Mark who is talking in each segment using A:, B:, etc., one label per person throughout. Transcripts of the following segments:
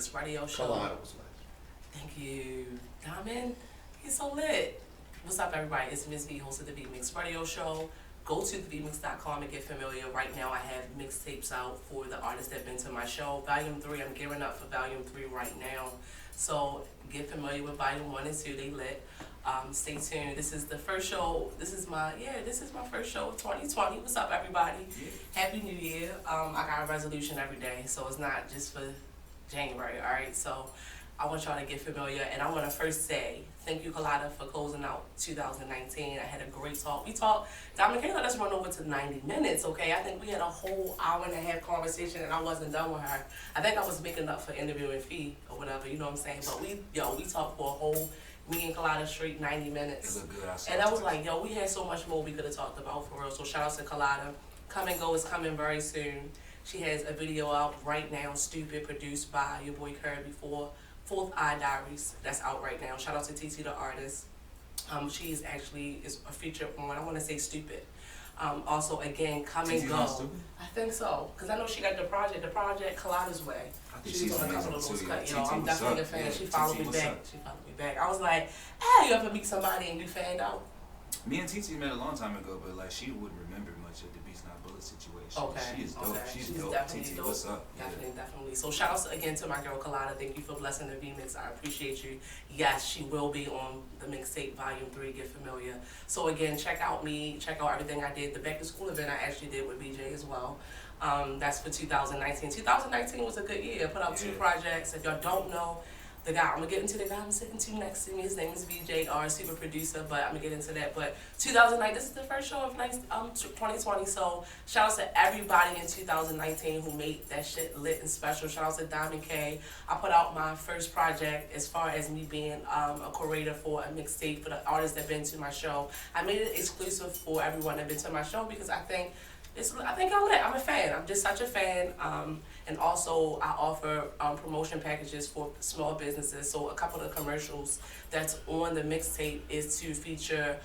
A: VMix Radio Show.
B: Collada was nice.
A: Thank you. Diamond, he's so lit. What's up, everybody? It's Ms. V, host of the VMix Radio Show. Go to thevmix.com and get familiar. Right now, I have mixtapes out for the artists that have been to my show. Volume 3, I'm gearing up for Volume 3 right now. So get familiar with Volume 1 and 2. They lit. Stay tuned. This is the first show. This is my first show of 2020. What's up, everybody? Yeah. Happy New Year. I got a resolution every day, so it's not just for January, all right? So I want y'all to get familiar, and I want to first say thank you, Collada, for closing out 2019. I had a great talk. We talked, Diamond, can you let us run over to 90 minutes, okay? I think we had a whole hour and a half conversation, and I wasn't done with her. I think I was making up for interviewing Vee or whatever, you know what I'm saying? But we talked for a whole, me and Collada straight 90 minutes.
C: It looked good.
A: And I was like, yo, we had so much more we could have talked about for real. So shout out to Collada. Come and Go is coming very soon. She has a video out right now, Stupid, produced by your boy Kirby for Fourth Eye Diaries. That's out right now. Shout out to TT the artist. She is a feature on, I want to say, Stupid. Also, again, Come and Go. I think so, because I know she got the project Collada's Way.
C: I think
A: She's on a couple of those cuts. I'm definitely a fan.
C: Yeah,
A: She followed me back. I was like, hey, you ever meet somebody and you fanned out?
C: Me and TT met a long time ago, but like she wouldn't remember much of the Beats Not Bullet situation.
A: Okay.
C: She is dope.
A: Okay.
C: She's
A: She's
C: dope.
A: definitely
C: TT,
A: dope.
C: what's up?
A: Definitely. So shout out again to my girl Collada. Thank you for blessing the VMix. I appreciate you. Yes, she will be on the mixtape Volume 3. Get familiar. So again, check out me. Check out everything I did. The back to school event I actually did with BJ as well. That's for 2019. 2019 was a good year. I put out 2 projects. If y'all don't know, the guy, I'm going to get into the guy I'm sitting to next to me. His name is VJ, our super producer, but I'm going to get into that. But 2009, this is the first show of 2020, so shout out to everybody in 2019 who made that shit lit and special. Shout out to Diamond K. I put out my first project as far as me being a curator for a mixtape for the artists that been to my show. I made it exclusive for everyone that been to my show because I think I'm lit. I'm a fan. I'm just such a fan. And also, I offer promotion packages for small businesses. So a couple of commercials that's on the mixtape is to feature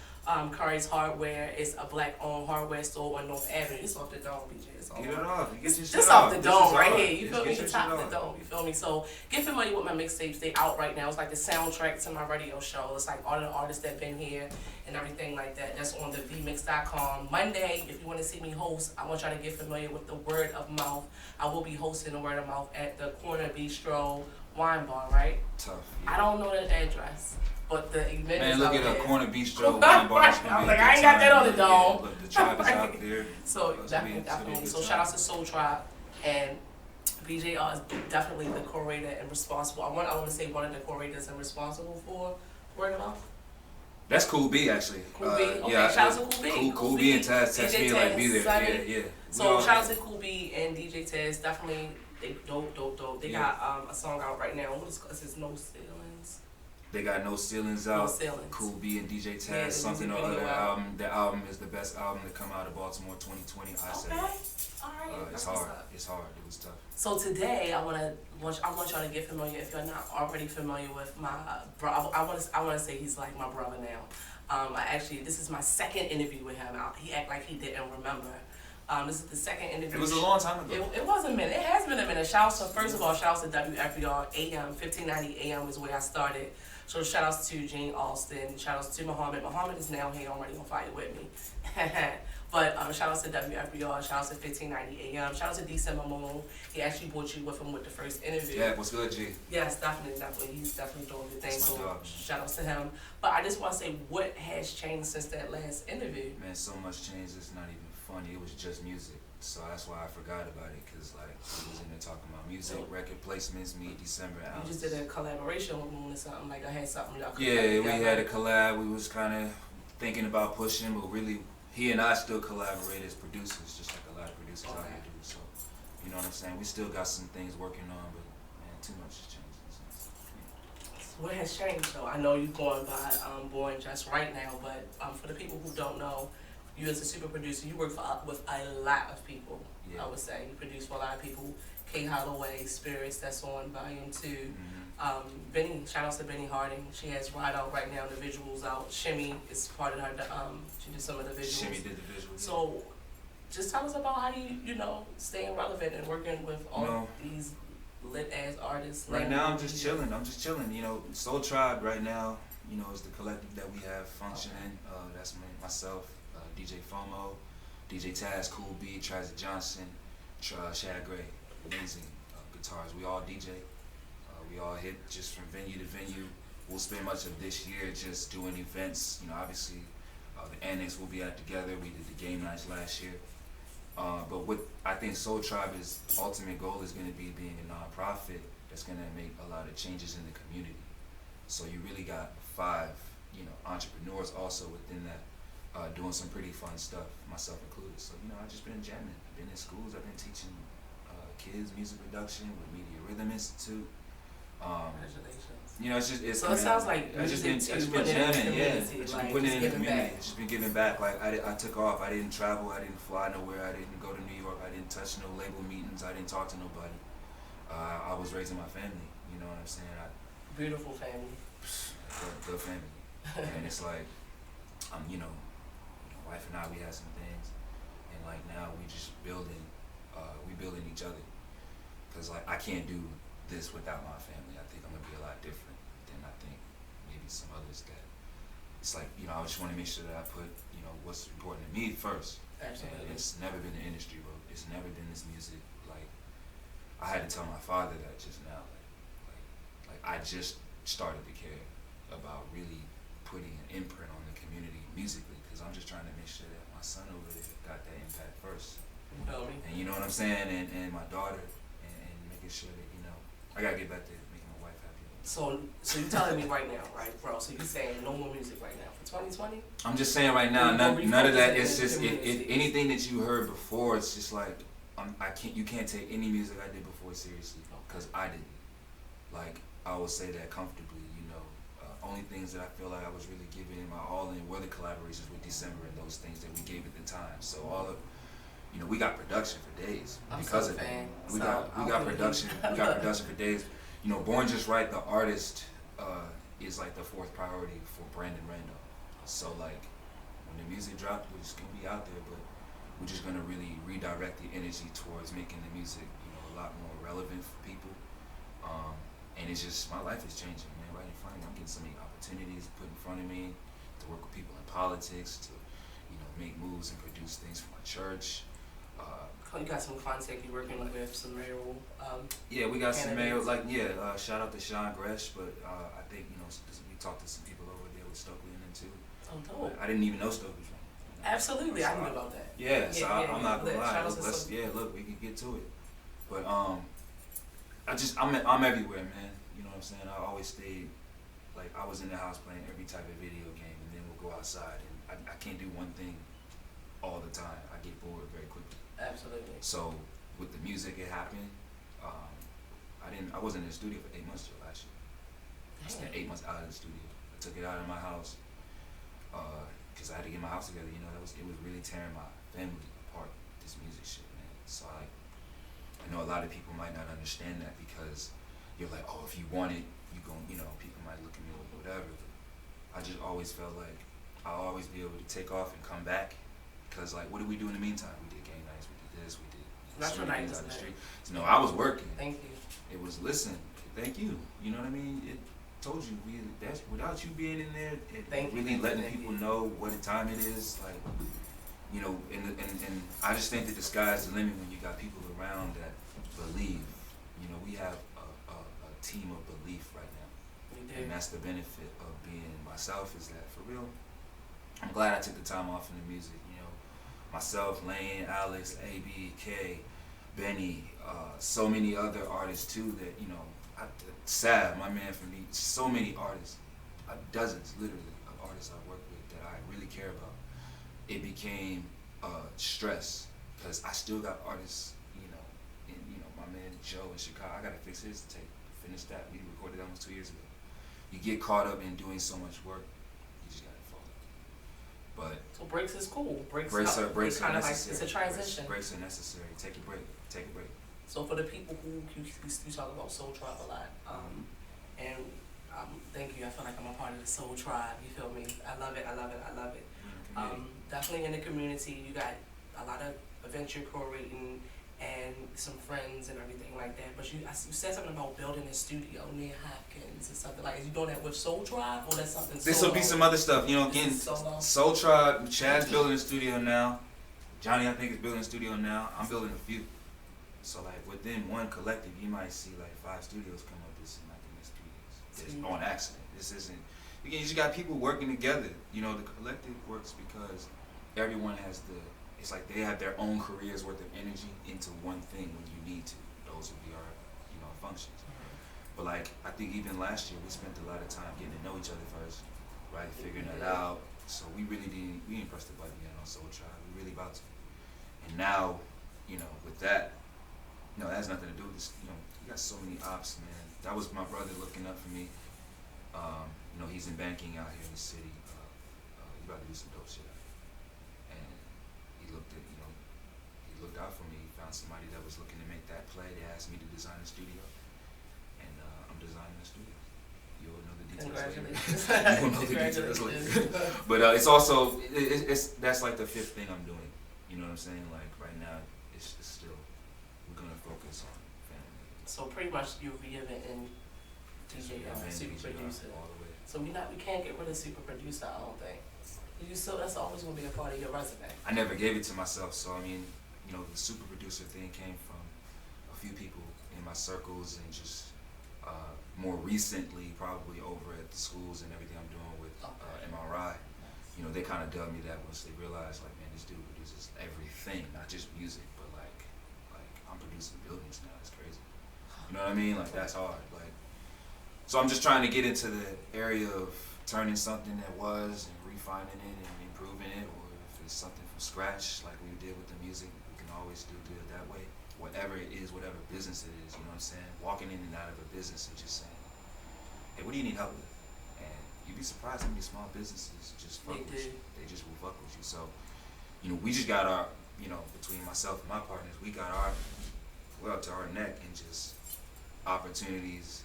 A: Curry's Hardware. It's a black-owned hardware store on North Avenue. It's off the dome, BJ.
C: Get it off.
A: Just off the dome right here. You feel me? The top of the dome. You feel me? So get familiar with my mixtapes. They out right now. It's like the soundtrack to my radio show. It's like all the artists that been here and everything like that. That's on the VMix.com. Monday, if you want to see me host, I want y'all to get familiar with the Word of Mouth. I will be hosting the Word of Mouth at the Corner Bistro Wine Bar, right?
C: Tough. Yeah.
A: I don't know the address, but the event is
C: Man, look
A: out
C: at
A: there.
C: a Corner Bistro Wine Bar.
A: I was like, I ain't got that on the dome.
C: Yeah, look, the tribe is out there.
A: So definitely. So shout out to Soul Tribe and BJR is definitely the curator and responsible. I want to say one of the curators and responsible for Word of Mouth.
C: That's Cool B actually.
A: Cool B. Okay,
C: yeah,
A: shout out to Cool B.
C: Cool B and Taz text me like be there. Yeah.
A: So shout out to Cool B and DJ Taz. Definitely, they dope. They got a song out right now. What is it? No Ceilings.
C: They got No Ceilings out.
A: No Ceilings.
C: Cool B and DJ Taz.
A: Yeah,
C: something or other album. The album is the best album to come out of Baltimore 2020. I say.
A: Okay. All right.
C: It's hard. It's hard. It was tough.
A: So today, I want y'all to get familiar. If you're not already familiar with my bro, I want to say he's like my brother now. This is my second interview with him. He act like he didn't remember. This is the second interview.
C: It was a long time ago.
A: It was a minute. It has been a minute. First of all, shout out to WFBR AM 1590 AM is where I started. So shout outs to Gene Austin. Shout outs to Muhammad. Muhammad is now here already on fire with me. But shout out to WFBR, shout out to 1590 AM, shout out to December Moon. He actually brought you with him with the first interview.
C: Yeah, what's good, G?
A: Yes, definitely. He's definitely doing good things. So shout out to him. But I just want to say, what has changed since that last interview?
C: Man, so much changed. It's not even funny. It was just music. So that's why I forgot about it, because like we was in there talking about music, record placements, me, December albums.
A: You just did a collaboration with Moon or something, like I had something y'all could
C: Yeah, we had a collab. We was kind of thinking about pushing, but really, he and I still collaborate as producers, just like a lot of producers out here do. So, you know what I'm saying? We still got some things working on, but man, too much has changed.
A: What has changed though? I know you're going by Born Just right now, but for the people who don't know, you as a super producer, you work with a lot of people. Yeah. I would say you produce for a lot of people. Kay Holloway, Spirits, that's on Volume 2. Mm-hmm. Benny, shout out to Benny Harding. She has Ride Out right now, the visuals out. Shimmy is part of her. She did some of the visuals.
C: Shimmy did the visuals.
A: So, just tell us about how you staying relevant and working with all these lit ass artists?
C: Right now, I'm just chilling. You know, Soul Tribe right now, you know, is the collective that we have functioning. That's myself, DJ FOMO, DJ Taz, Cool B, Travis Johnson, Shad Gray, amazing guitars. We all DJ. We all hit just from venue to venue. We'll spend much of this year just doing events. You know, obviously, the Annex will be out together. We did the game nights last year. But what I think Soul Tribe's ultimate goal is going to be being a nonprofit that's going to make a lot of changes in the community. So you really got 5, you know, entrepreneurs also within that, doing some pretty fun stuff, myself included. So, you know, I've just been jamming. I've been in schools. I've been teaching kids music production with Media Rhythm Institute.
A: Congratulations.
C: You know, it's
A: so it sounds like
C: I just been jamming, yeah. Just been putting it in the community. Just been giving back. Like I took off. I didn't travel. I didn't fly nowhere. I didn't go to New York. I didn't touch no label meetings. I didn't talk to nobody. I was raising my family. You know what I'm saying?
A: Beautiful family.
C: Good family. And it's like, you know, my wife and I, we had some things, and like now we just building. We building each other. Cause like I can't do this without my family. I think I'm gonna be a lot different than I think maybe some others that it's like, you know, I just want to make sure that I put, you know, what's important to me first.
A: Absolutely.
C: And it's never been the industry, bro. It's never been this music. Like I had to tell my father that just now. Like I just started to care about really putting an imprint on the community musically, because I'm just trying to make sure that my son over there got that impact first.
A: You know me.
C: And you know what I'm saying? And my daughter, and making sure that, you know, I gotta get back to making my wife happy.
A: So you telling me right now, right, bro? So you saying no more music right now for 2020?
C: I'm just saying right now, none of that. It's just if anything that you heard before, it's just like you can't take any music I did before seriously, because I didn't. Like I will say that comfortably, you know. Only things that I feel like I was really giving my all in were the collaborations with December and those things that we gave at the time. So all of, you know, we got production for days because of that. We got production for days. You know, Born Just Right, the artist, is like the 4th priority for Brandon Randolph. So like, when the music dropped, we're just gonna be out there, but we're just gonna really redirect the energy towards making the music, you know, a lot more relevant for people. And it's just, my life is changing, man, right in front of me. I'm getting so many opportunities put in front of me to work with people in politics, to, you know, make moves and produce things for my church.
A: You got some contact you're working with some mayoral.
C: Yeah, we got some mayoral.
A: candidates.
C: Shout out to Sean Gresh, but I think, you know, we talked to some people over there with Stokely in them too.
A: Oh, dope.
C: I didn't even know Stokely was running. You know?
A: Absolutely,
C: So
A: I knew about that.
C: I'm not gonna lie.
A: Shout out to
C: Look, we can get to it. But I'm everywhere, man. You know what I'm saying? I always stayed, like I was in the house playing every type of video game, and then we'll go outside, and I can't do one thing all the time. I get bored very quickly.
A: Absolutely.
C: So with the music, it happened. I wasn't in the studio for 8 months till last year. I spent 8 months out of the studio. I took it out of my house because I had to get my house together. You know, it was really tearing my family apart. This music shit, man. So I know a lot of people might not understand that, because you're like, oh, if you want it, you know, people might look at me or whatever. But I just always felt like I'll always be able to take off and come back, because like, what did we do in the meantime? We did game nights, we did this, we did
A: That's what I
C: things out the street. So, no, I was working.
A: Thank you.
C: It was listen. Thank you. You know what I mean? It told you that's without you being in there, really letting people know what time it is. Like, you know, and I just think that the sky's the limit when you got people around that believe. You know, we have a team of belief right now, and that's the benefit of being myself. Is that for real? I'm glad I took the time off from the music. You know, myself, Lane, Alex, AB, K, Benny, so many other artists too. That, you know, Sav, my man from me, so many artists, dozens literally of artists I work with that I really care about. It became stress, because I still got artists, you know, and you know, my man Joe in Chicago, I gotta fix his tape, finish that. We recorded that almost 2 years ago. You get caught up in doing so much work, you just gotta fall. But
A: so breaks is cool. Breaks
C: are
A: kind of like,
C: necessary.
A: it's a transition.
C: Breaks are necessary. Take a break. Take a break.
A: So for the people who you talk about Soul Tribe a lot, and thank you. I feel like I'm a part of the Soul Tribe. You feel me? I love it. I love it. I love it. Definitely in the community, you got a lot of events you're curating, and some friends and everything like that. But you said something about building a studio near Hopkins or something like. Is you doing that with Soul Tribe or that's something?
C: This will be some other stuff, you know. Again, Soul Tribe. Chad's building a studio now. Johnny, I think, is building a studio now. I'm building a few. So like within one collective, you might see like 5 studios come up this in like the next 3 years. It's on accident. This isn't. Again, you just got people working together. You know, the collective works because everyone has the. It's like they have their own careers worth of energy into one thing when you need to. Those would be our, you know, functions. But like I think even last year we spent a lot of time getting to know each other first, right? Figuring that out. So we really didn't press the button yet on Soul Tribe. We really about to. And now, you know, with that, you know, that has nothing to do with this. You know, you got so many ops, man. That was my brother looking up for me. You know, he's in banking out here in the city. He about to do some dope shit. And he looked out for me. He found somebody that was looking to make that play. They asked me to design a studio, and I'm designing a studio. You'll know the details later. You'll know the details later. But it's also that's like the 5th thing I'm doing. You know what I'm saying? Like right now, it's still we're gonna focus on family.
A: So pretty much you're reinventing DJ, super producer.
C: All the way.
A: So we can't get rid of super producer. I don't think. That's always gonna be a part of your resume.
C: I never gave it to myself, so I mean, you know, the super producer thing came from a few people in my circles, and just more recently, probably over at the schools and everything I'm doing with MRI. You know, they kind of dubbed me that once they realized, like, man, this dude produces everything, not just music, but like I'm producing buildings now. It's crazy. You know what I mean? Like that's hard. Like, so I'm just trying to get into the area of turning something that was and refining it and improving it, or if it's something from scratch like we did with the music, we can always do it that way. Whatever it is, whatever business it is, you know what I'm saying? Walking in and out of a business and just saying, hey, what do you need help with? And you'd be surprised how many small businesses just fuck with you. They just will fuck with you. So, you know, we just got our, you know, between myself and my partners, we're up to our neck in just opportunities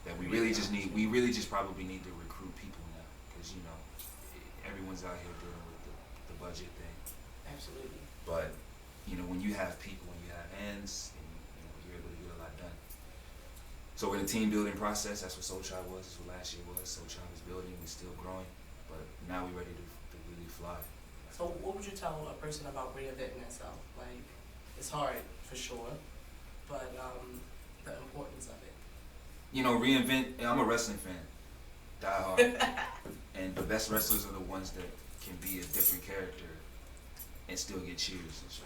C: that we really just need. We really just probably need to recruit people now, because, you know, everyone's out here dealing with the budget thing.
A: Absolutely.
C: But, you know, when you have people, when you have hands, and you know, you're able to get a lot done. So in the team building process, that's what Soul Tribe was. That's what last year was. Soul Tribe is building. We're still growing, but now we're ready to really fly.
A: So what would you tell a person about reinventing themselves? Like, it's hard for sure, but the importance of it.
C: You know, reinvent. I'm a wrestling fan, die hard, and the best wrestlers are the ones that can be a different character and still get cheers and shit.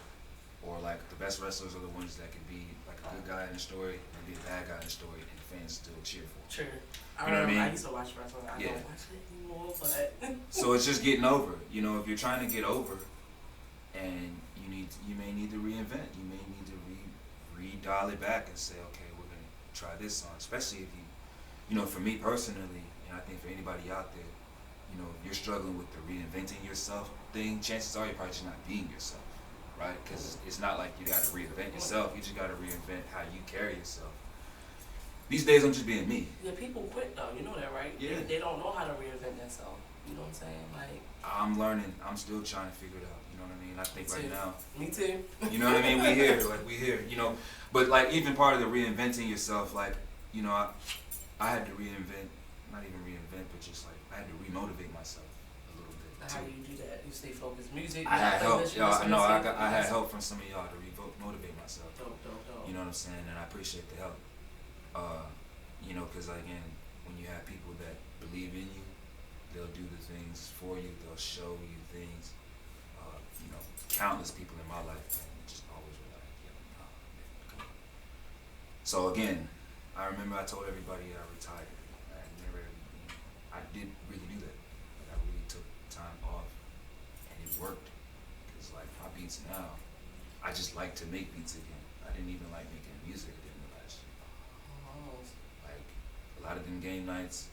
C: Or like the best wrestlers are the ones that can be like a good guy in the story and be a bad guy in the story, and fans still cheer for.
A: Sure.
C: You know what I mean?
A: I used to watch wrestling. I don't watch it anymore, but.
C: So it's just getting over. You know, if you're trying to get over, and you may need to reinvent. You may need to re-dial it back and say, okay, we're gonna try this on. Especially if you know, for me personally, and I think for anybody out there, you know, if you're struggling with the reinventing yourself thing, chances are you're probably just not being yourself, right? Because it's not like you got to reinvent yourself. You just got to reinvent how you carry yourself. These days, I'm just being me.
A: Yeah, people quit though. You know that, right?
C: Yeah.
A: They don't know how to reinvent themselves. You know what I'm saying? Like.
C: I'm learning. I'm still trying to figure it out. You know what I mean? I think right now.
A: Me too.
C: You know what I mean? We here. You know, but like even part of the reinventing yourself, like, you know, I had to reinvent, not even reinvent, but just like I had to remotivate myself a little bit.
A: How do you do that? You stay focused. Music.
C: I had help. I had help from some of y'all to motivate myself.
A: Dope.
C: You know what I'm saying? And I appreciate the help. You know, because again, when you have people that believe in you, they'll do the things for you. They'll show you things. You know, countless people in my life, man, just always were like, come on. So again, I remember I told everybody I retired. I did really do that. Like, I really took time off, and it worked. Cause like my beats now, I just like to make beats again. I didn't even like making music again last year. Like a lot of them game nights,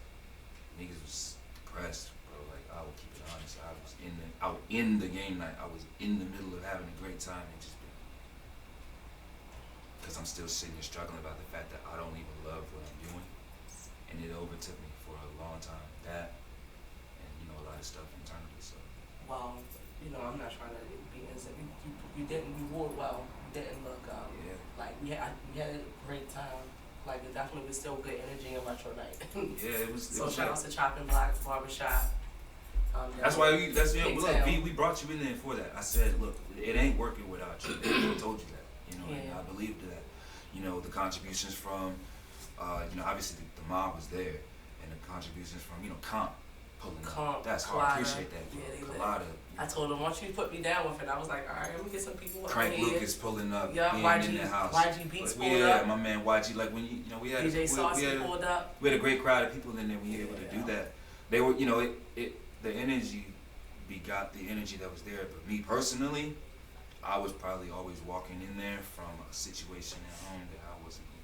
C: niggas was depressed, bro. Like I will keep it honest. I was out in the game night. I was in the middle of having a great time and just because I'm still sitting here struggling about the fact that I don't even love what I'm doing, and it overtook me for a long time. That and you know a lot of stuff internally. So.
A: Well, you know I'm not trying to be innocent. You didn't reward well. didn't look like we had a great time. Like it definitely was still good energy in Retro Night.
C: Yeah, it was.
A: So shout out to Chopping Block Barbershop.
C: That's why look, we brought you in there for that. I said, look, it ain't working without you. I told you that, you know, and I believed that. You know, the contributions from, you know, obviously the mob was there, and the contributions from, you know, Comp pulling up. That's hard. I appreciate that, bro. Collada.
A: I told him once you put me down with it, I was like, all right, let me get some people up
C: Crank
A: here.
C: Lucas pulling up,
A: YG,
C: in the house.
A: YG Beats pulled up.
C: Yeah, my man YG. Like when you know, we had
A: DJ Saucy pulled up.
C: We had a great crowd of people in there. We were able to do that. They were, you know, the energy begot the energy that was there. But me personally, I was probably always walking in there from a situation at home that I wasn't in,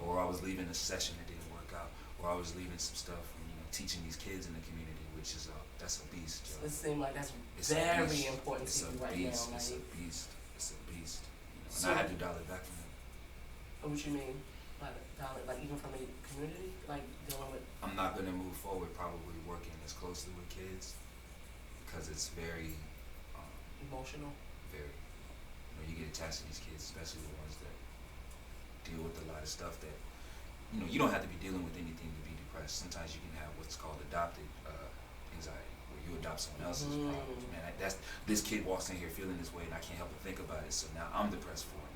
C: or I was leaving a session that didn't work out, or I was leaving some stuff from, you know, teaching these kids in the community, which is that's a beast, Joe.
A: It seems like that's very important to you right now.
C: It's a beast. It's a beast. You know, and I had to dial it back from them.
A: What you mean? Like even from a community, like dealing with.
C: I'm not gonna move forward probably working as closely with kids because it's very
A: emotional.
C: Very. You know, you get attached to these kids, especially the ones that deal with a lot of stuff that, you know, you don't have to be dealing with anything to be depressed. Sometimes you can have what's called adopted anxiety, where you adopt someone else's problems. Man, this kid walks in here feeling this way, and I can't help but think about it. So now I'm depressed for him.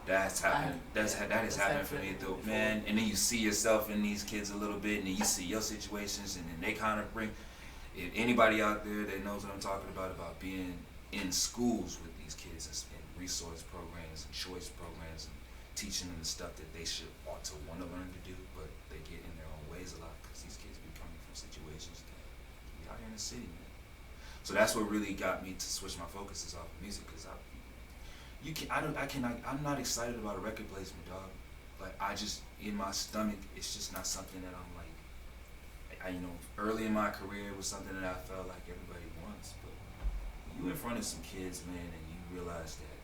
C: That's happened. That has happened for me, though, man. And then you see yourself in these kids a little bit, and then you see your situations, and then they kind of bring. If anybody out there that knows what I'm talking about being in schools with these kids and resource programs and choice programs and teaching them the stuff that they ought to want to learn to do, but they get in their own ways a lot because these kids be coming from situations that we out here in the city, man. So that's what really got me to switch my focuses off of music, because I'm not excited about a record placement, dog. Like I just, in my stomach, it's just not something that I'm like. You know, early in my career it was something that I felt like everybody wants, but you in front of some kids, man, and you realize that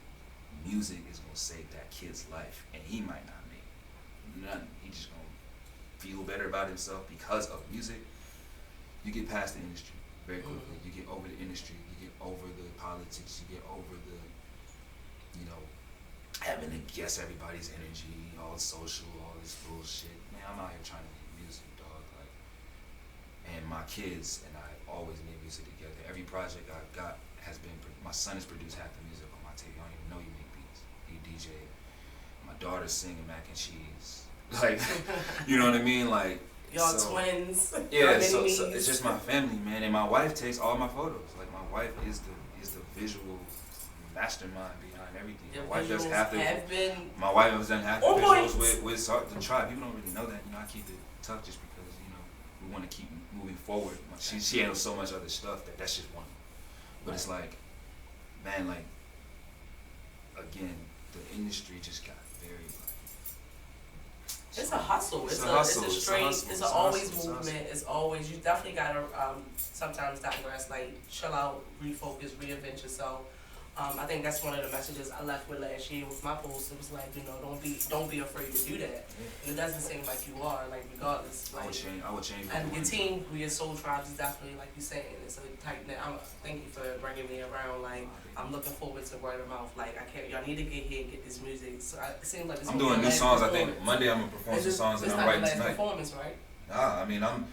C: music is gonna save that kid's life, and he might not make nothing. He just gonna feel better about himself because of music. You get past the industry very quickly. You get over the industry. You get over the politics. You get over the, you know, having to guess everybody's energy, all social, all this bullshit. Man, I'm out here trying to make music, dog. Like, and my kids and I always made music together. Every project I've got has been. My son has produced half the music on my tape. I don't even know you make beats. He DJ. My daughter's singing mac and cheese. Like, you know what I mean? Like.
A: Y'all twins.
C: Yeah, so it's just my family, man, and my wife takes all my photos. Like my wife is the visual mastermind behind everything. My wife does half the. My wife has done half the visuals with the tribe. People don't really know that. You know, I keep it tough just because, you know, we want to keep moving forward. She handles so much other stuff that's just one. But it's like, man, like again, the industry just got very.
A: It's a hustle. It's a straight. It's an always movement. It's always. You definitely gotta sometimes digress. Like chill out, refocus, reinvent yourself. I think that's one of the messages I left with last year with my post. It was like, you know, don't be afraid to do that. And it doesn't seem like you are. Like regardless. Like,
C: I would change.
A: And your team, your soul tribes, is definitely like you saying. It's a tight knit. Thank you for bringing me around. Like I'm looking forward to word of mouth. Like y'all need to get here and get this music. So it seems like
C: I'm doing new songs. I think Monday I'm gonna perform some songs that I'm writing tonight.
A: Performance, right?
C: Nah, I mean I'm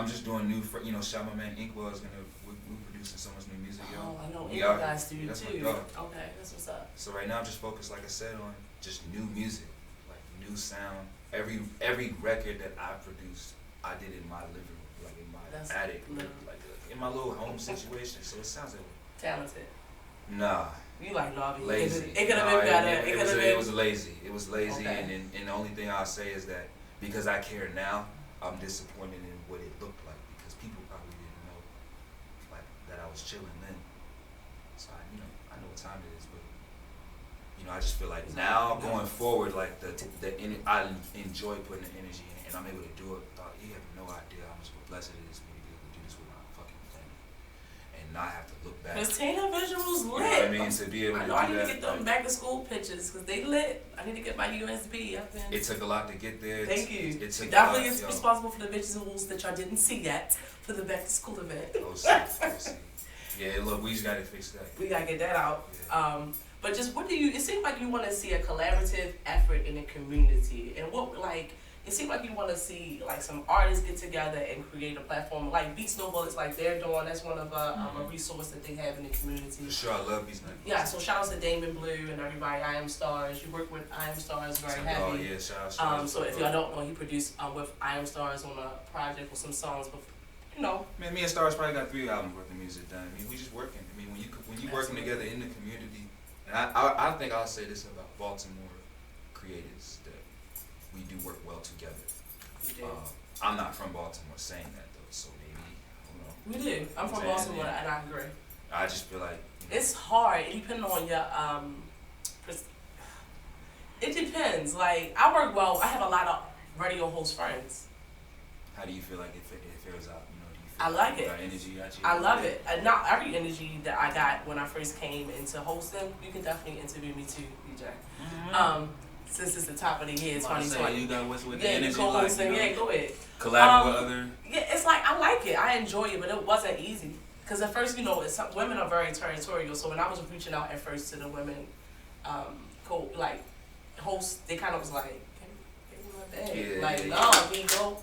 C: just doing new. You know, shout my man Inkwell is gonna. We're producing so much new music, yo.
A: Oh, I know Inkwell guys do
C: that's
A: too. Okay, that's what's up.
C: So right now I'm just focused, like I said, on just new music, like new sound. Every record that I produced, I did in my living room, like in my attic, like in my little home situation. So it sounds like
A: talented.
C: Nah.
A: You like Nobby.
C: Lazy.
A: It could have been better.
C: It was lazy. It was lazy, okay. And the only thing I'll say is that because I care now, I'm disappointed in what it looked like because people probably didn't know like that I was chilling then. So I know what time it is, but you know I just feel like now going forward, like I enjoy putting the energy in it, and I'm able to do it. You have no idea how much of a blessing it is for me to be able to do this with my fucking family, and not have to look back.
A: Cause Tina Visuals lit.
C: You know what I mean? To be able to do that.
A: I need to get them back to school pictures because they lit. I need to get my USB.
C: It took a lot to get there.
A: Thank you.
C: It took
A: definitely
C: a lot,
A: is responsible for the visuals that y'all didn't see yet for the back to school event.
C: Oh, see. Yeah, look, we just gotta fix that.
A: We gotta get that out.
C: Yeah.
A: But just what do you? It seems like you want to see a collaborative effort in the community, and what like. It seems like you want to see like some artists get together and create a platform like Beats No Bullets, like they're doing. That's one of a resource that they have in the community.
C: For sure, I love Beats No Bullets.
A: Yeah, so shout out to Damon Blue and everybody. I Am Stars. You work with I Am Stars very heavy.
C: Oh yeah, shout out.
A: So if y'all don't know, he produced with I Am Stars on a project with some songs, but you know.
C: Man, me and Stars probably got 3 albums worth of music done. I mean, we just working. I mean, when you working together in the community, and I think I'll say this about Baltimore creatives that we do work well together. I'm not from Baltimore saying that though, so maybe I don't know.
A: We do. I'm from Baltimore, and I agree.
C: I just feel like
A: it's hard. Depending on your it depends. Like I work well. I have a lot of radio host friends.
C: How do you feel like it fares out? You know, do you feel
A: I like it.
C: Got energy at you?
A: I love it. Not every energy that I got when I first came into hosting. You can definitely interview me too, DJ. Mm-hmm. Since it's the top of the year, 2020.
C: You got what's with the
A: yeah,
C: energy
A: you
C: like,
A: you know? Yeah, go ahead.
C: Collab with other.
A: Yeah, it's like I like it. I enjoy it, but it wasn't easy. Because at first, you know, women are very territorial. So when I was reaching out at first to the women, hosts, they kind of was like, "Hey, like, no, we go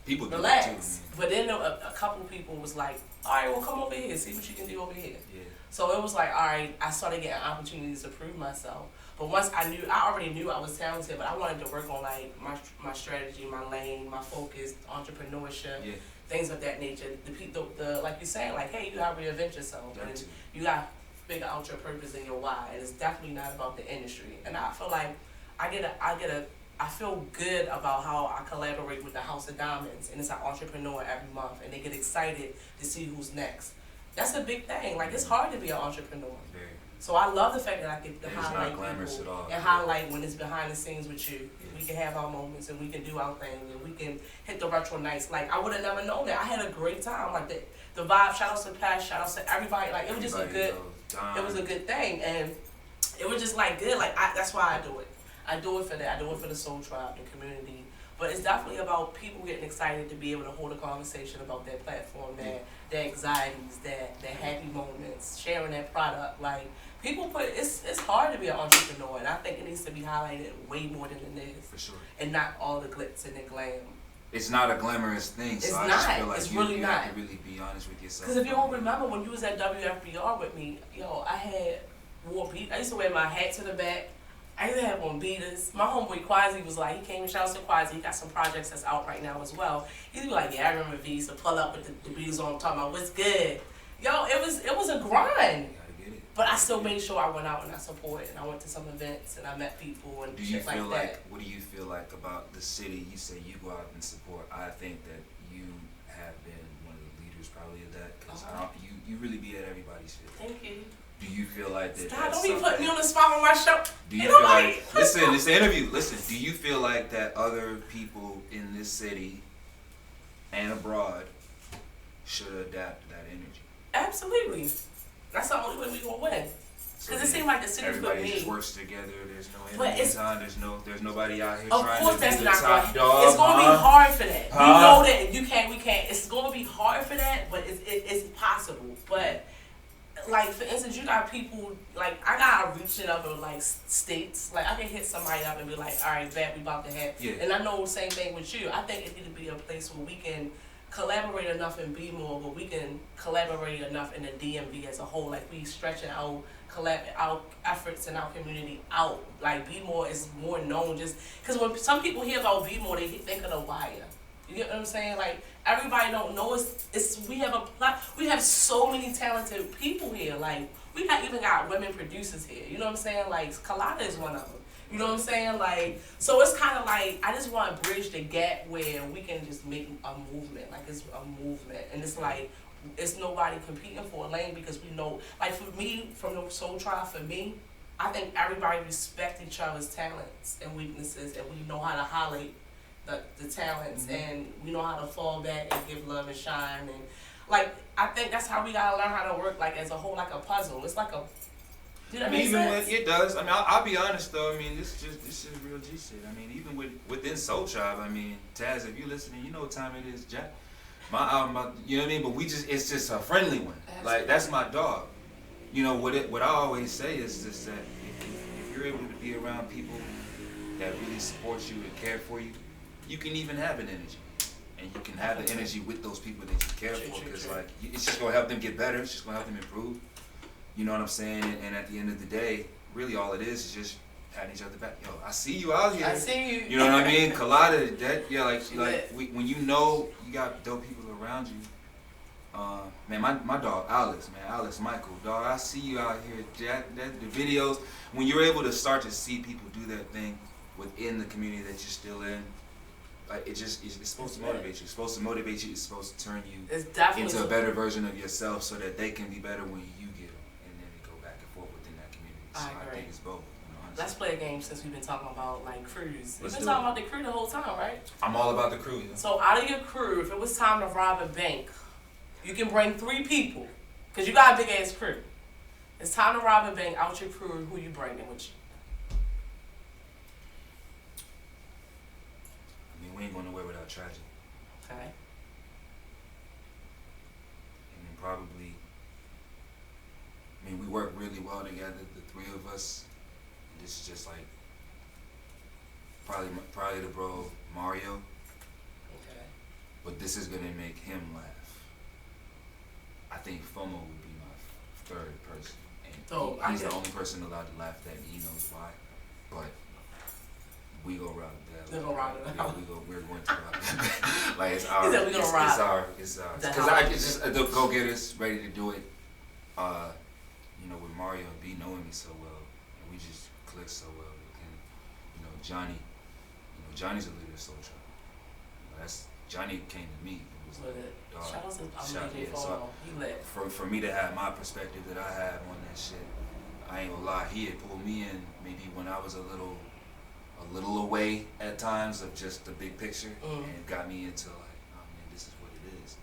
C: people
A: relax." Too, but then a couple people was like, "All right, well, come over here, see what you can do over here."
C: Yeah.
A: So it was like, all right, I started getting opportunities to prove myself. But once I already knew I was talented, but I wanted to work on like my strategy, my lane, my focus, entrepreneurship, things of that nature. The like you're saying, like, hey, you gotta reinvent yourself, and you gotta figure out your purpose and your why. And it's definitely not about the industry. And I feel like I feel good about how I collaborate with the House of Diamonds, and it's an entrepreneur every month, and they get excited to see who's next. That's a big thing. Like it's hard to be an entrepreneur.
C: Very.
A: So I love the fact that I get to highlight
C: people
A: at all. And highlight when it's behind the scenes with you. We can have our moments and we can do our thing and we can hit the retro nights. Like I would have never known that. I had a great time. Like the vibe. Shout out to Pat. Shout out to everybody. Like it was just a good. It was a good thing, and it was just like good. Like that's why I do it. I do it for that. I do it for the Soul Tribe, the community. But it's definitely about people getting excited to be able to hold a conversation about their platform, their anxieties, their happy moments, sharing their product. Like people it's hard to be an entrepreneur, and I think it needs to be highlighted way more than it is.
C: For sure.
A: And not all the glitz and the glam.
C: It's not a glamorous thing, so
A: it's
C: I
A: not.
C: just feel like
A: it's
C: you have to really be honest with yourself.
A: Because if you don't remember when you was at WFBR with me, I used to wear my hat to the back. I used to have on beaters. My homeboy Quasi was like, he came and shout out to Quasi. He got some projects that's out right now as well. He'd be like, yeah, I remember V used to pull up with the beaters on, talking about what's good. Yo, it was a grind. But I still made sure I went out and I supported. And I went to some events and I met people and shit like that.
C: What do you feel like about the city? You say you go out and support. I think that you have been one of the leaders probably of that. Because you really be at everybody's shit.
A: Thank you.
C: Do you feel like that?
A: Stop, don't be putting me on the spot on my show.
C: Do you feel like, listen, it's the interview. Listen, do you feel like that other people in this city and abroad should adapt that energy?
A: Absolutely. That's the only way we gonna win. Because it seems like the city put me.
C: Everybody just works together. There's no enemies on. There's nobody out here
A: of
C: trying
A: course
C: to
A: that's
C: be the
A: not
C: top dog.
A: It's gonna be hard for that. We know that we can't. It's gonna be hard for that, but it's possible. But like for instance, you got people like I got reaching up in like states. Like I can hit somebody up and be like, all right, bet we about to have.
C: Yeah.
A: And I know the same thing with you. I think it need to be a place where we can collaborate enough and be more, but we can collaborate enough in the DMV as a whole. Like we stretching our efforts in our community out. Like Be More is more known just because when some people hear about Be More, they think of the wire. You get what I'm saying? Like everybody don't know we have so many talented people here. Like we even got women producers here. You know what I'm saying? Like Kalada is one of them. You know what I'm saying? Like, so it's kind of like, I just want to bridge the gap where we can just make a movement. Like, it's a movement. And it's like, it's nobody competing for a lane because we know, like for me, from the Soul Tribe, for me, I think everybody respect each other's talents and weaknesses, and we know how to highlight the talents, and we know how to fall back and give love and shine. And like, I think that's how we got to learn how to work, like, as a whole, like a puzzle. It's like a
C: it does. I mean, I'll be honest though. I mean, this is real G shit. I mean, even within Soul Tribe. I mean, Taz, if you listening, you know what time it is, Jack. My album, you know what I mean. But it's just a friendly one. Like that's my dog. you know what I always say is just that if you're able to be around people that really support you and care for you, you can even have an energy. And you can have the energy with those people that you care for, because like it's just gonna help them get better. It's just gonna help them improve. You know what I'm saying? And at the end of the day, really all it is just patting each other back. Yo, I see you out here.
A: I see you.
C: You know what I mean? Colada, that when you know you got dope people around you. Man, my dog Alex Michael, dog. I see you out here. The videos when you're able to start to see people do their thing within the community that you're still in. Like it's supposed to motivate you. It's supposed to motivate you. It's supposed to turn you into a better version of yourself, so that they can be better when you get them, and then they go back and forth within that community. So I think it's both. You know,
A: let's play a game since we've been talking about like crews. We've been
C: do
A: talking about the crew the whole time, right?
C: I'm all about the crew.
A: So out of your crew, if it was time to rob a bank, you can bring 3 people, cause you got a big ass crew. It's time to rob a bank. Out your crew, who you bringing with you?
C: We ain't going nowhere without tragedy.
A: Okay.
C: And then probably, we work really well together, the 3 of us. And this is just like, probably the bro Mario.
A: Okay.
C: But this is going to make him laugh. I think FOMO would be my 3rd person. And he's the only person allowed to laugh at that, and he knows why. But we go rob that.
A: We're gonna rob it.
C: Yeah, we're going to rob it. Like it's our.
A: He said we gonna rob
C: It's ours. Because it's just the go-getters ready to do it. You know, with Mario and B knowing me so well, and we just click so well. And you know, Johnny's a leader of Soul Tribe. Johnny came to me. It was like,
A: shout out to so he lit.
C: For me to have my perspective that I have on that shit, I ain't gonna lie. He had pulled me in maybe when I was a little away at times of just the big picture, and got me into like, oh man, this is what it is.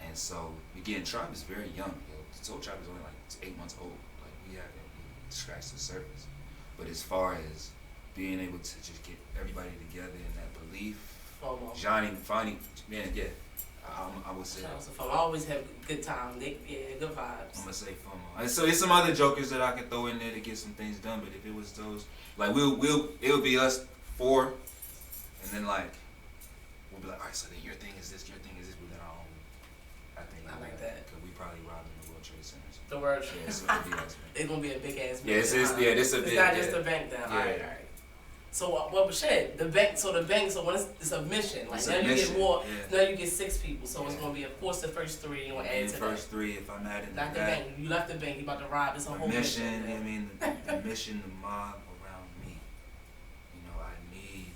C: And so again, Tribe is very young. Soul Tribe is only like 8 months old. Like we haven't even scratched the surface. But as far as being able to just get everybody together in that belief, Johnny, finally, man, yeah, I would say.
A: I always have good time. Good vibes.
C: I'm gonna say FOMO. And so there's some other jokers that I can throw in there to get some things done. But if it was those, like it'll be us 4, and then like we'll be like, all right, so then your thing is this, your thing is this, but then our own. I like that. Cause we probably robbing the World Trade Center.
A: The World Trade.
C: Yeah, so it'll be us,
A: it's gonna be a big ass.
C: Yeah, it's a big.
A: It's not just a bank down.
C: Yeah.
A: All right. So shit, the bank. So when it's a mission, like now you get more. Yeah. Now you get 6 people. So it's gonna be of course the first 3. You want to add to that.
C: First 3 if I'm adding
A: not the bank. You left the bank. You about to rob. It's a whole mission.
C: I mean the mission, the mob around me. You know I need.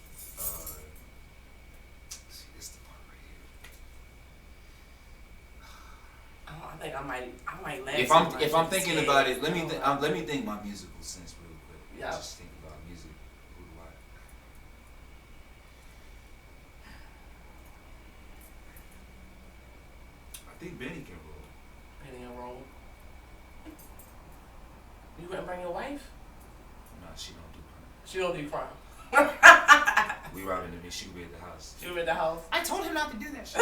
C: See this the part right here.
A: I think I might laugh.
C: If I'm thinking about it, let me think my musical sense real quick.
A: Yeah.
C: Just think about music. Who do I think Benny can roll.
A: Benny can roll. You wouldn't bring your wife?
C: No, she don't do crime.
A: She don't do crime.
C: We robbing the she be at the house.
A: She be at the house.
C: I told him not to do that shit.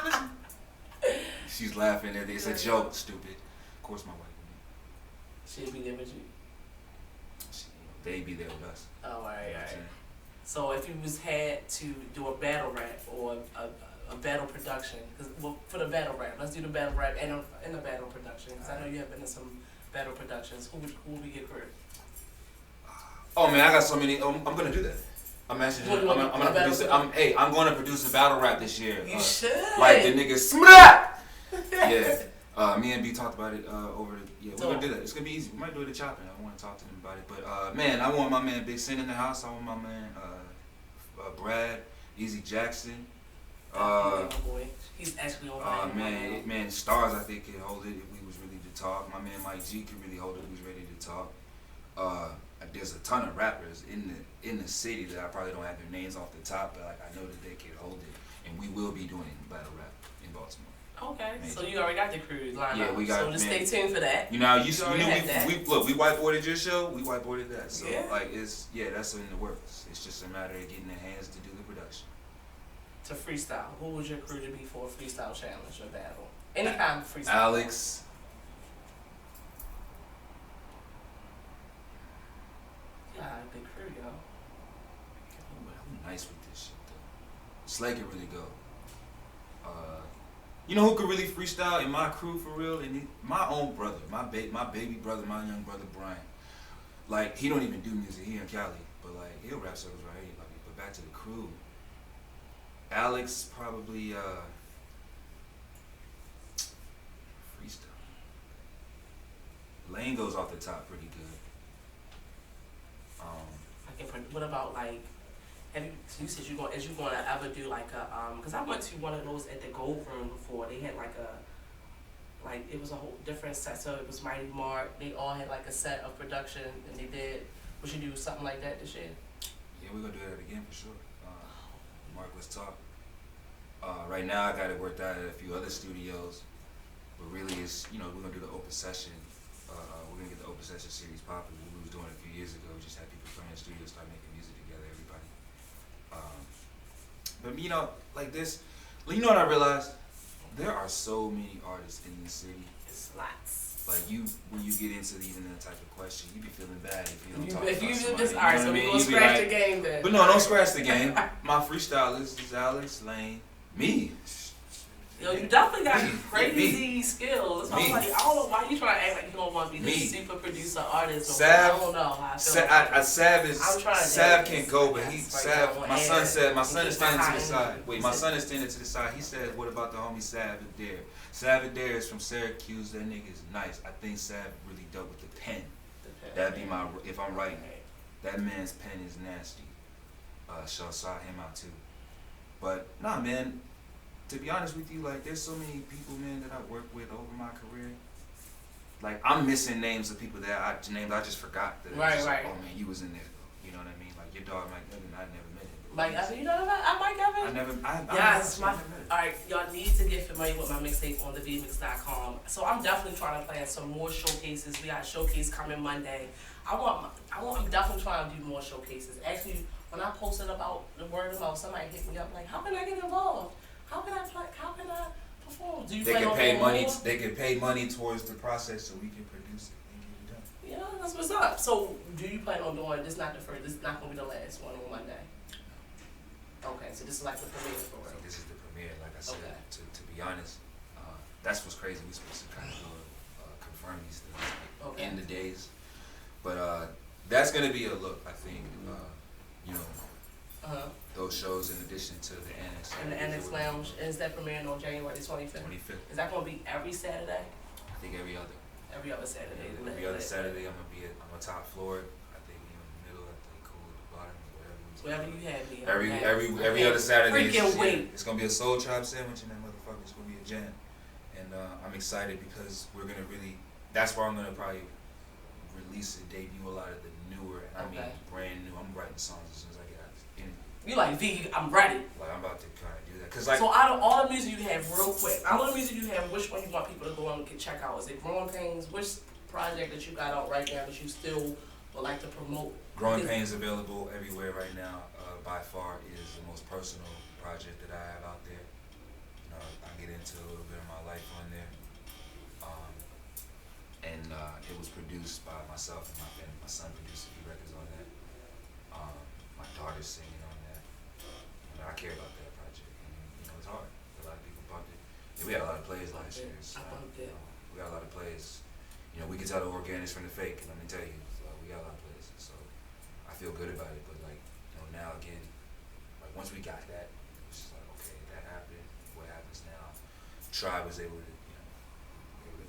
C: Listen. She's laughing at it. It's a joke, stupid. Of course my wife.
A: She'll be there with you.
C: They be there with us.
A: Oh, all right. So if you had to do a battle rap or a battle production, for the battle rap, let's do the battle rap and the battle production, because I know you have been in some battle productions. Who would be your crew?
C: Oh man, I got so many. I'm gonna do that. I'm gonna produce it. I'm going to produce a battle rap this year.
A: You should.
C: Like the nigga Smrat. Yeah. Me and B talked about it over. We're gonna do that. It's gonna be easy. We might do it at Chopping. I want to talk to them about it. But man, I want my man Big Sin in the house. I want my man Brad, Easy Jackson.
A: Boy, he's actually on.
C: Man, Stars I think could hold it if we was ready to talk. My man Mike G could really hold it if we was ready to talk. There's a ton of rappers in the city that I probably don't have their names off the top, but like I know that they can hold it, and we will be doing battle rap in Baltimore.
A: Okay, so you already got the crew lined up.
C: We got.
A: So just stay tuned for that.
C: You know, we whiteboarded your show. We whiteboarded that. So that's in the works. It's just a matter of getting the hands to do the production.
A: To freestyle, who would your crew to be for a freestyle challenge or battle? Any kind of freestyle.
C: Alex, nice with this shit though. Slay can really go. You know who could really freestyle in my crew for real? And my own brother, my baby brother, my young brother Brian. Like he don't even do music. He in Cali, but like he'll rap circles right here. Like, but back to the crew. Alex probably freestyle. Lane goes off the top pretty good.
A: What about like? You said you gonna ever do like a because I went to one of those at the Gold Room before. They had like it was a whole different set. So it was Mighty Mark. They all had like a set of production, and they did. We should do something like that this year.
C: Yeah, we're gonna do that again for sure. Mark, let's talk. Right now, I got it worked out at a few other studios, but really, it's we're gonna do the open session. We're gonna get the open session series popping. We was doing it a few years ago. We just had people come in the studio, start making music together, everybody. But like this, what I realized? There are so many artists in this city.
A: It's lots.
C: Like when you get into even that type of question, you be feeling bad if you don't talk
A: if
C: about
A: you
C: somebody.
A: just alright, so we gonna scratch the game then.
C: But no, don't scratch the game. My freestylist is Alex, Lane, me.
A: Yo, you definitely got crazy skills. That's why I don't know why you trying to act like you don't want to be this super producer artist.
C: Sav,
A: I don't know how I feel.
C: Sav can't go, but my son is standing to the side. Wait, my son is standing to the side. He said, what about the homie Sav Adair? Sav Adair is from Syracuse. That nigga is nice. I think Sav really dope with the pen. That'd be if I'm right. That man's pen is nasty. Shout him out too. But nah, man. To be honest with you, like there's so many people, man, that I work with over my career. Like I'm missing names of people that I just forgot. That
A: right.
C: Like, oh man, you was in there. You know what I mean? Like your dog, Mike Evans, I never met him.
A: Mike Evans, you know about Mike Evans?
C: I never.
A: Alright, y'all need to get familiar with my mixtape on the VMix.com. So I'm definitely trying to plan some more showcases. We got a showcase coming Monday. I'm definitely trying to do more showcases. Actually, when I posted about the word of mouth, somebody hit me up like, how can I get involved? How can I play? How can I perform? Do you
C: they can pay money. They can pay money towards the process so we can produce it and get it done.
A: Yeah, that's what's up. So, do you plan on doing this? Not the first. This is not gonna be the last one on Monday. Okay, so this is like the premiere for it.
C: So this is the premiere, like I said. Okay. To be honest, that's what's crazy. We're supposed to kind of confirm these things in the days, but that's gonna be a look. I think those shows in addition to the Annex.
A: And the Annex Lounge, is that premiering on January 25th?
C: 25th.
A: Is that going to be every Saturday?
C: I think every other.
A: Every other Saturday.
C: Yeah, every other Saturday, I'm on top floor. I think in the middle. I think cool at the bottom.
A: Wherever you have me.
C: Every other Saturday.
A: Freaking wait.
C: It's gonna be a soul tribe sandwich and that motherfucker. It's gonna be a jam, and I'm excited because we're gonna really. That's where I'm gonna probably release and debut a lot of the newer. I mean, brand new. I'm writing songs as soon as I get out.
A: You like V? I'm ready.
C: Like I'm about to kind of do that. Cause like.
A: So out of all the music you have, real quick, out of the music you have, which one you want people to go and check out? Is it Growing Pains? Which project that you got out right now that you still would like to promote?
C: Growing Pains available everywhere right now. By far is the most personal project that I have out there. I get into a little bit of my life on there. And it was produced by myself and my family. My son produced a few records on that. My daughter's singing on that. I care about that project. And, it's hard. A lot of people bumped it. Yeah, we had a lot of plays last year. So, we got a lot of plays. We can tell the organics from the fake. Let me tell you, we got a lot of plays. So I feel good about it. But now again, once we got that, it's just like, okay, that happened. What happens now? Tribe was able to,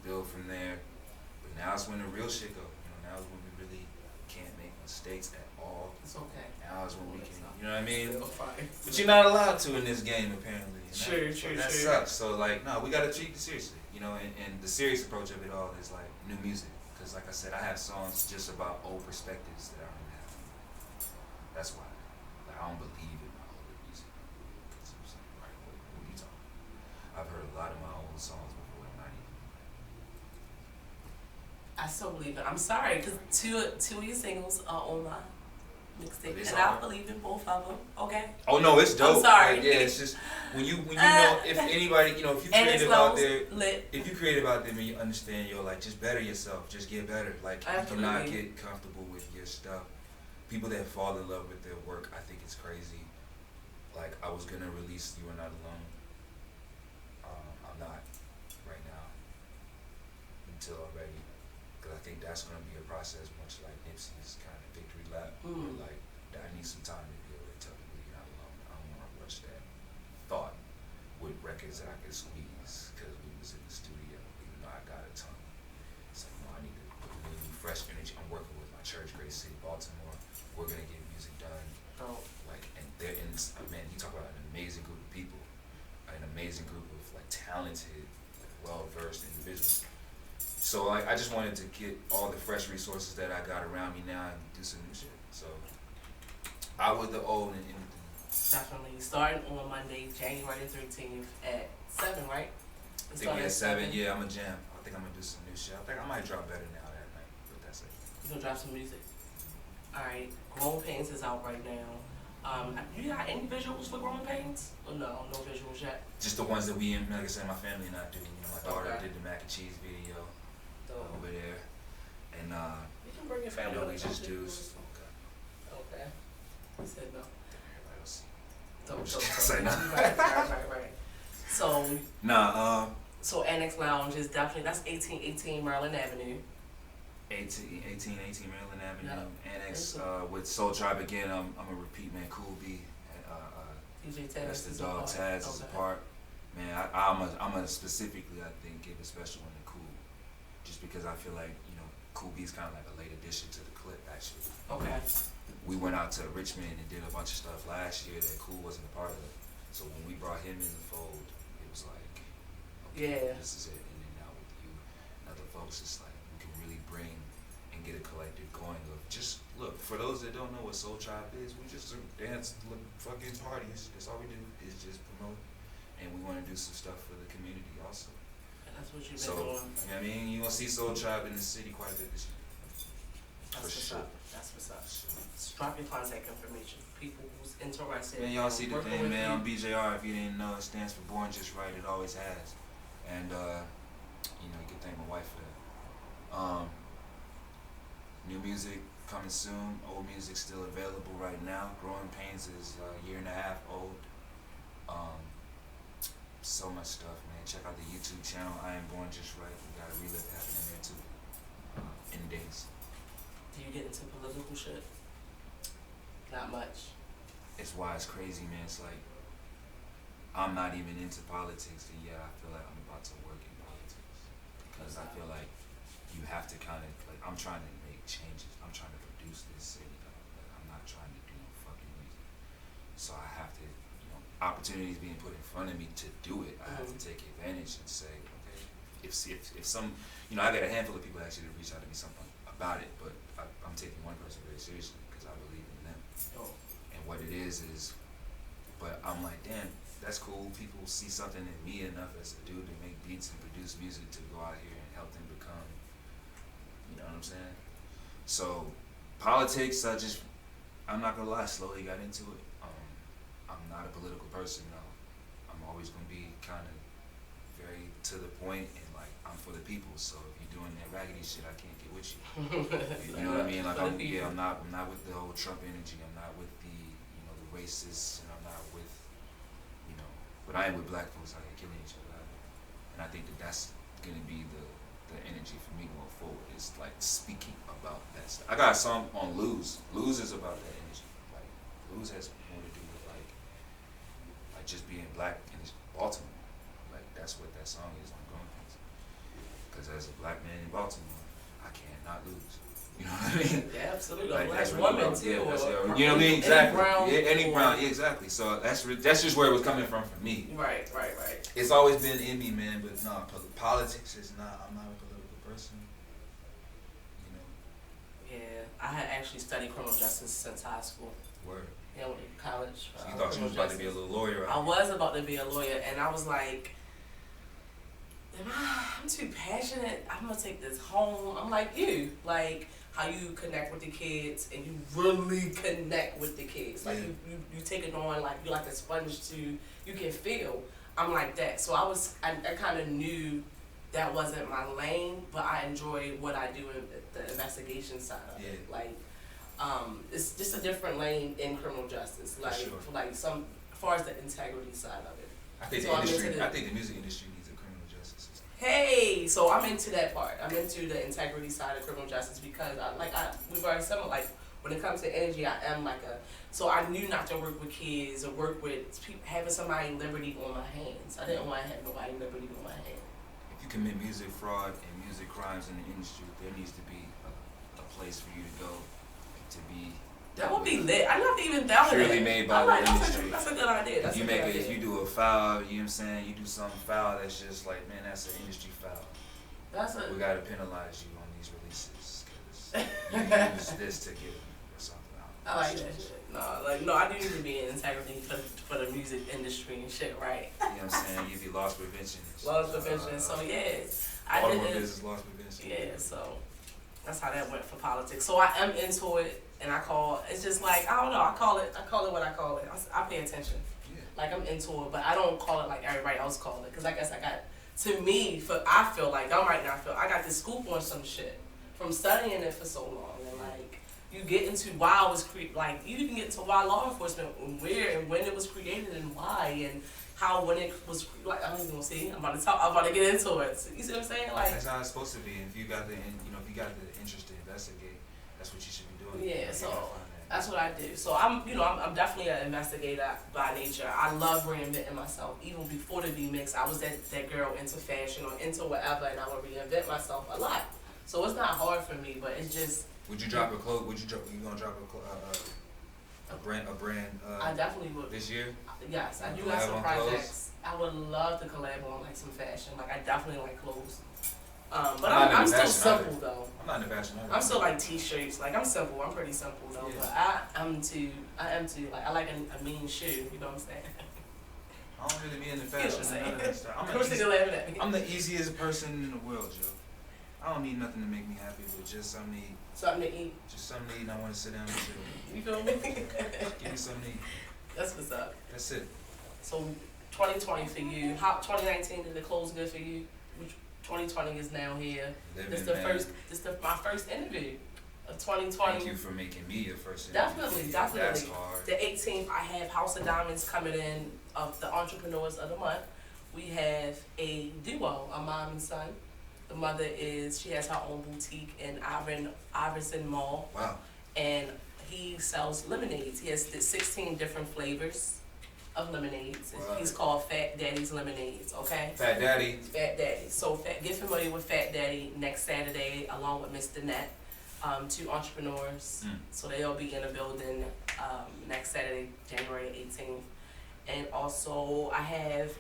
C: build from there. But now it's when the real shit go. Now is when we really can't make mistakes at all.
A: It's okay.
C: Now is when we can, you know what I mean? But you're not allowed to in this game, apparently.
A: True.
C: That sucks. So no, we gotta treat it seriously. And the serious approach of it all is like new music. Because like I said, I have songs just about old perspectives that I don't have. That's why. I don't believe in my older music. Because I'm like, right, what are you talking about? I've heard a lot of my old songs before, and
A: I still believe it. I'm sorry, because two of your singles are on my mixtape, and I believe in both of them. Okay.
C: Oh no, it's dope.
A: I'm sorry.
C: Yeah, it's just when you know if anybody if you creative out there, if you creative out there, and you understand, just better yourself, just get better. Like you cannot get comfortable with your stuff. People that fall in love with their work, I think it's crazy. like I was gonna release You Are Not Alone. I'm not right now until I'm ready, because I think that's gonna be a process, much like Nipsey's kind of victory lap. Where, like I need some time to be able to tell people you're not alone. I don't want to rush that thought with records that I could squeeze, because we was in the studio, even though I got a ton. So I need to put really fresh energy. I'm working with my church, Grace City, Baltimore. We're gonna get music done.
A: Oh.
C: Like, and they're in. Man, you talk about an amazing group of people, an amazing group of like talented, like well-versed individuals. So like, I just wanted to get all the fresh resources that I got around me now and do some new shit. So out with the old and anything.
A: Definitely. Starting on Monday, January 13th at 7, right?
C: I think we at 7. Yeah, I'm a jam. I think I'm gonna do some new shit. I think I might drop better now that night, but that's it.
A: You gonna drop some music? Alright, Growing Pains is out right now. You got any visuals for Growing Pains? Or no visuals yet?
C: Just the ones that we, like I said, my family and I do. You know, my daughter
A: Okay.
C: did the mac and cheese video over there, and
A: You can bring your family.
C: you know, we
A: over.
C: just do.
A: Okay. He said no.
C: Everybody else.
A: Don't
C: Say no.
A: Right. So
C: Nah,
A: so Annex Lounge is definitely, that's 1818 Maryland Avenue.
C: 1818 Maryland Avenue,
A: Yeah.
C: Annex with Soul Tribe again. I'm a repeat man, Cool B.
A: DJ Taz.
C: That's the
A: is
C: dog.
A: a part.
C: Taz is a part. Man, I'm a specifically, I think, give a special one to Cool, just because I feel like, you know, Cool B is kind of like a late addition to the clip actually.
A: Okay.
C: We went out to Richmond and did a bunch of stuff last year that Cool wasn't a part of. So when we brought him in the fold, it was like, okay,
A: Yeah.
C: this is it. And then now with you and other folks, it's like we can really bring and get a collective going of just, look, for those that don't know what Soul Tribe is, we just dance, look, fucking parties. That's all we do is just promote. And we want to do some stuff for the community also.
A: And that's what you've been
C: So,
A: doing.
C: you know what I mean? You're going to see Soul Tribe in the city quite a bit this year.
A: That's
C: For
A: what's
C: sure.
A: up. That's what's up.
C: Sure.
A: Just drop your contact information. People who's interested.
C: Man, y'all see the
A: working
C: thing,
A: with
C: man,
A: you.
C: on BJR, if you didn't know, it stands for Born Just Right. It always has. And, you know, you can thank my wife for that. New music coming soon. Old music still available right now. Growing Pains is a year and a half old. So much stuff, man. Check out the YouTube channel, I Am Born Just Right. We got a relive happening there, too. Endings.
A: Do you get into political shit? Not much.
C: It's why it's crazy, man. It's like, I'm not even into politics, and yet I feel like I'm about to work in politics. Because I feel like you have to kind of, like, I'm trying to make changes. I'm trying to produce this city, though. Like, I'm not trying to do no fucking music. So I have to, you know, opportunities being put in front of me to do it. I have to take advantage and say, okay, if some, you know, I got a handful of people actually to reach out to me something about it, but I'm taking one person very seriously because I believe in them.
A: Oh.
C: And what it is, but I'm like, damn, that's cool. People see something in me enough as a dude to make beats and produce music to go out here and help them become, you know what I'm saying? So, politics, I'm not gonna lie, slowly got into it. I'm not a political person, no. I'm always gonna be kind of very to the point and like, I'm for the people. So if you're doing that raggedy shit, I can't get with you. You know what I mean? Like, I'm not with the whole Trump energy. I'm not with the, you know, the racists, and I'm not with, you know, but I am with black folks out here killing each other. And I think that's gonna be the energy for me going forward. Is like speaking about that stuff. I got a song on Lose. Lose is about that energy. Like, Lose has more to do with like just being black in Baltimore. Like, that's what that song is on Growing Pains. Because as a black man in Baltimore, I can't not lose. You know what I mean?
A: Yeah, absolutely.
C: Like,
A: Black
C: that's
A: woman
C: really,
A: too.
C: yeah,
A: Or
C: you know what I mean? Exactly.
A: Brown,
C: Any brown, yeah, exactly. So that's just where it was coming from for me.
A: Right.
C: It's always been in me, man. But no, politics is not. I'm not a political person. You know.
A: Yeah, I had actually studied criminal justice since high school.
C: Word.
A: Yeah, I went to college.
C: So you thought you was about to be a little lawyer, right?
A: I was about to be a lawyer, and I was like, I'm too passionate. I'm gonna take this home. I'm like you, like how you connect with the kids, and you really connect with the kids. Like you take it on, like you're like a sponge to. You can feel. I'm like that. So I kind of knew that wasn't my lane, but I enjoy what I do in the investigation side of it. Like, it's just a different lane in criminal justice. Like,
C: sure.
A: like some as far as the integrity side of it.
C: I think
A: So
C: the
A: I'm
C: industry.
A: into the-
C: I think the music industry needs a criminal justice system.
A: Hey, so I'm into that part. I'm into the integrity side of criminal justice because we were similar. Like when it comes to energy, I am like a. So I knew not to work with kids or work with people, having somebody liberty on my hands. I didn't want to have nobody liberty on my hands.
C: If you commit music fraud and music crimes in the industry, there needs to be a place for you to go to be.
A: That would be lit. I never even thought of that.
C: Purely made by the industry.
A: That's a good idea. That's
C: If you do a foul, you know what I'm saying, you do something foul that's just like, man, that's an industry foul. We gotta penalize you on these releases because you use this to get something out.
A: I like that shit. No, I do need to be in integrity for the music industry and shit, right?
C: You know what I'm saying? You be loss prevention.
A: Loss prevention. So yeah,
C: I did business loss prevention.
A: Yeah, so that's how that went for politics. So I am into it, and it's just like I don't know. I call it what I call it. I pay attention.
C: Yeah.
A: Like I'm into it, but I don't call it like everybody else call it, because I guess I feel like I got this scoop on some shit from studying it for so long, and like you get into why it was you even get into why law enforcement, where and when it was created and why and how when it was like I don't even see. I'm about to get into it. You see what I'm saying? Like
C: that's how it's supposed to be. If you got the interest to investigate, that's what you should be doing.
A: Yeah, so that's what I do. So I'm definitely an investigator by nature. I love reinventing myself. Even before the VMix, I was that girl into fashion or into whatever, and I would reinvent myself a lot. So it's not hard for me, but it's just.
C: Would you drop a clothes? You gonna drop a brand?
A: I definitely would.
C: This year?
A: Yes, I do got some projects. I would love to collab on like some fashion. Like I definitely like clothes. But I'm still simple though.
C: I'm not in the fashion.
A: I'm still like t-shirts. Like I'm simple. I'm pretty simple though.
C: Yeah.
A: But I am too. Like I like a mean shoe. You know what I'm saying?
C: I don't really be in the fashion.
A: You know what I'm
C: saying? I'm the easiest person in the world, Joe. I don't need nothing to make me happy, but just something to eat.
A: Something to eat.
C: Just something to eat, and I want to sit down and chill.
A: You feel me?
C: Give me something to eat.
A: That's what's up.
C: That's it.
A: So 2020 for you. How 2019 did it close good for you? 2020 is now here. This is my first interview of 2020.
C: Thank you for making me your first interview.
A: Definitely.
C: That's hard.
A: The 18th, I have House of Diamonds coming in of the Entrepreneurs of the Month. We have a duo, a mom and son. The mother she has her own boutique in Iverson Mall.
C: Wow.
A: And he sells lemonades. He has 16 different flavors of lemonades. Right. He's called Fat Daddy's Lemonades, okay?
C: Fat Daddy.
A: Fat Daddy. So get familiar with Fat Daddy next Saturday along with Mr. Net, two entrepreneurs. So they'll be in a building next Saturday, January 18th. And also I have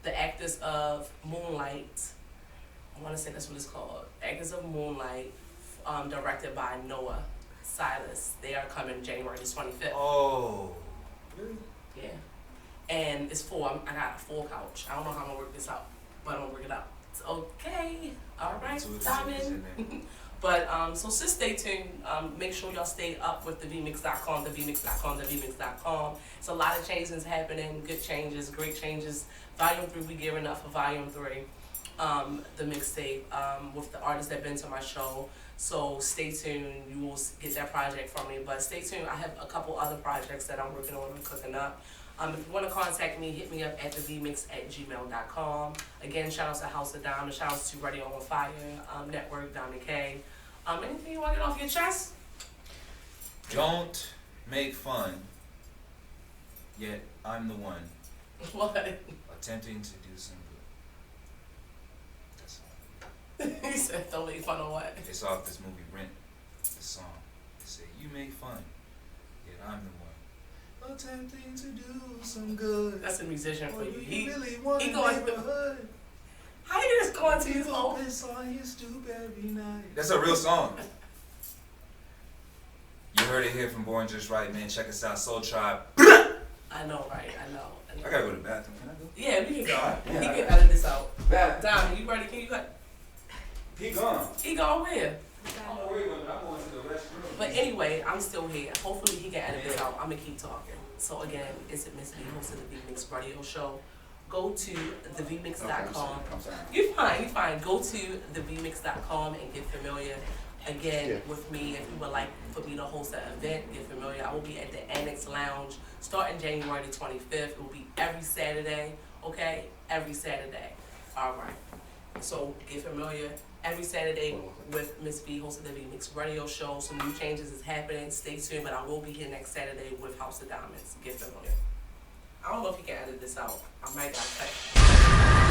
A: the actors of Moonlight. I want to say that's what it's called. Actors of Moonlight, directed by Noah Silas. They are coming January the 25th.
C: Oh, really?
A: Yeah. And it's I got a full couch. I don't know how I'm going to work this out, but I'm going to work it out. It's okay. All right, Diamond. But, so just stay tuned. Make sure y'all stay up with the VMix.com, the VMix.com, the VMix.com. It's a lot of changes happening, good changes, great changes. Volume 3, we gearing up for Volume 3. The mixtape with the artists that been to my show. So stay tuned. You will get that project from me. But stay tuned. I have a couple other projects that I'm working on and cooking up. If you want to contact me, hit me up at thevmix@gmail.com. Again, shout out to House of Diamond. Shout out to Radio on Fire Network, Diamond K. Anything you want to get off your chest?
C: Don't make fun. Yet I'm the one.
A: What?
C: Attempting to do some good. That's all.
A: He said, don't make fun of what?
C: It's off this movie Rent, the song. They say, you make fun, yet I'm the one. Attempting to do some good.
A: That's a musician for you.
C: He really want
A: he going
C: neighborhood.
A: How you just going to his home?
C: On your stoop every night. That's a real song. You heard it here from Born Just Right, man. Check us out, Soul Tribe.
A: I know, right? I know.
C: I gotta go to the bathroom. Can I go?
A: Yeah, we can go.
C: Yeah,
A: he can edit this out. Diamond, you ready? Can you cut?
C: He gone.
A: He gone where?
C: I'm worried when I'm going to the restroom.
A: But anyway, I'm still here. Hopefully he can edit this out. I'm gonna keep talking. So again, it's Miss V, host of the VMix Radio Show. Go to thevmix.com.
C: I'm sorry.
A: You're fine. Go to thevmix.com and get familiar. Again, with me, if you would like for me to host an event, get familiar. I will be at the Annex Lounge starting January the 25th. It will be every Saturday, okay? Every Saturday. All right. So get familiar. Every Saturday with Miss V hosting the VMix Radio Show. Some new changes is happening. Stay tuned, but I will be here next Saturday with House of Diamonds. Get familiar. I don't know if you can edit this out. I might got cut.